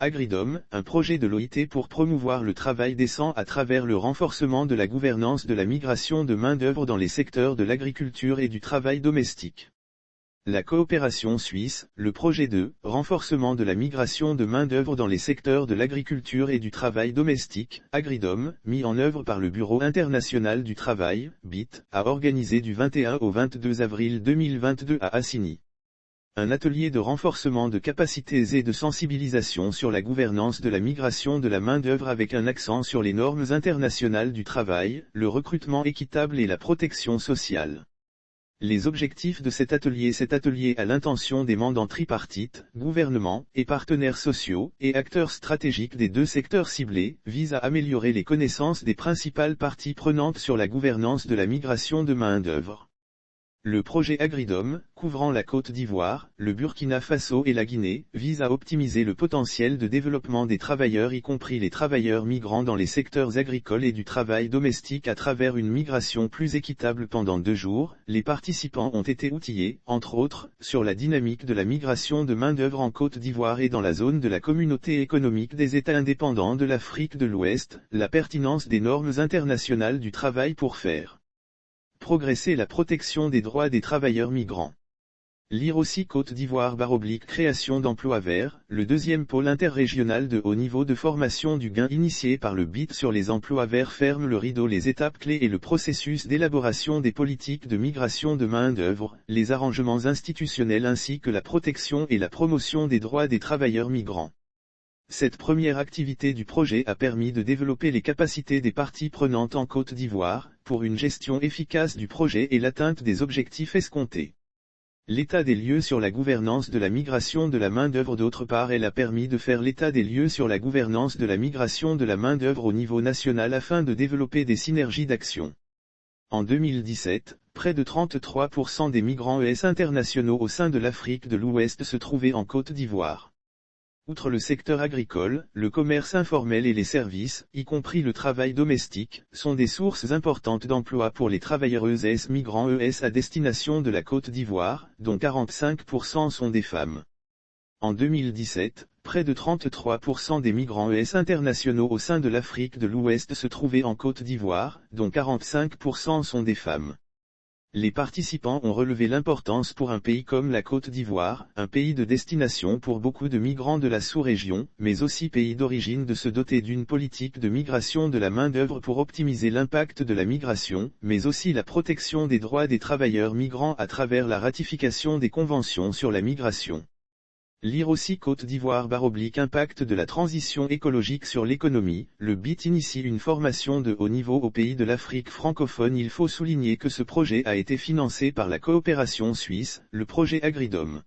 Agridom, un projet de l'OIT pour promouvoir le travail décent à travers le renforcement de la gouvernance de la migration de main-d'œuvre dans les secteurs de l'agriculture et du travail domestique. La coopération suisse, le projet de renforcement de la migration de main-d'œuvre dans les secteurs de l'agriculture et du travail domestique, Agridom, mis en œuvre par le Bureau international du travail, BIT, a organisé du 21 au 22 avril 2022 à Assigny. Un atelier de renforcement de capacités et de sensibilisation sur la gouvernance de la migration de la main-d'œuvre avec un accent sur les normes internationales du travail, le recrutement équitable et la protection sociale. Les objectifs de cet atelier a l'intention des mandants tripartites, gouvernement et partenaires sociaux et acteurs stratégiques des deux secteurs ciblés, vise à améliorer les connaissances des principales parties prenantes sur la gouvernance de la migration de main-d'œuvre. Le projet Agridom, couvrant la Côte d'Ivoire, le Burkina Faso et la Guinée, vise à optimiser le potentiel de développement des travailleurs y compris les travailleurs migrants dans les secteurs agricoles et du travail domestique à travers une migration plus équitable pendant 2 jours. Les participants ont été outillés, entre autres, sur la dynamique de la migration de main-d'œuvre en Côte d'Ivoire et dans la zone de la Communauté économique des États indépendants de l'Afrique de l'Ouest, la pertinence des normes internationales du travail pour faire progresser la protection des droits des travailleurs migrants. Lire aussi Côte d'Ivoire / création d'emplois verts, le deuxième pôle interrégional de haut niveau de formation du gain initié par le BIT sur les emplois verts ferme le rideau. Les étapes clés et le processus d'élaboration des politiques de migration de main-d'œuvre, les arrangements institutionnels ainsi que la protection et la promotion des droits des travailleurs migrants. Cette première activité du projet a permis de développer les capacités des parties prenantes en Côte d'Ivoire, pour une gestion efficace du projet et l'atteinte des objectifs escomptés. L'état des lieux sur la gouvernance de la migration de la main-d'œuvre. D'autre part, elle a permis de faire l'état des lieux sur la gouvernance de la migration de la main-d'œuvre au niveau national afin de développer des synergies d'action. En 2017, près de 33% des migrants ES internationaux au sein de l'Afrique de l'Ouest se trouvaient en Côte d'Ivoire. Outre le secteur agricole, le commerce informel et les services, y compris le travail domestique, sont des sources importantes d'emploi pour les travailleurs ES migrants ES à destination de la Côte d'Ivoire, dont 45% sont des femmes. En 2017, près de 33% des migrants ES internationaux au sein de l'Afrique de l'Ouest se trouvaient en Côte d'Ivoire, dont 45% sont des femmes. Les participants ont relevé l'importance pour un pays comme la Côte d'Ivoire, un pays de destination pour beaucoup de migrants de la sous-région, mais aussi pays d'origine, de se doter d'une politique de migration de la main-d'œuvre pour optimiser l'impact de la migration, mais aussi la protection des droits des travailleurs migrants à travers la ratification des conventions sur la migration. Lire aussi Côte d'Ivoire / impact de la transition écologique sur l'économie, le BIT initie une formation de haut niveau au pays de l'Afrique francophone. Il faut souligner que ce projet a été financé par la coopération suisse, le projet Agridom.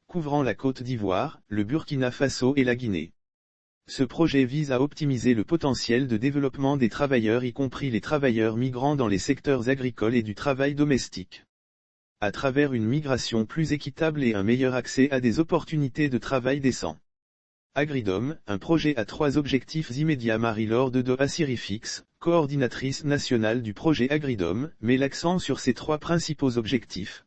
Couvrant la Côte d'Ivoire, le Burkina Faso et la Guinée. Ce projet vise à optimiser le potentiel de développement des travailleurs y compris les travailleurs migrants dans les secteurs agricoles et du travail domestique. À travers une migration plus équitable et un meilleur accès à des opportunités de travail décents. Agridom, un projet à 3 objectifs immédiats. Marie-Laure de Assirifix, coordinatrice nationale du projet Agridom, met l'accent sur ces 3 principaux objectifs.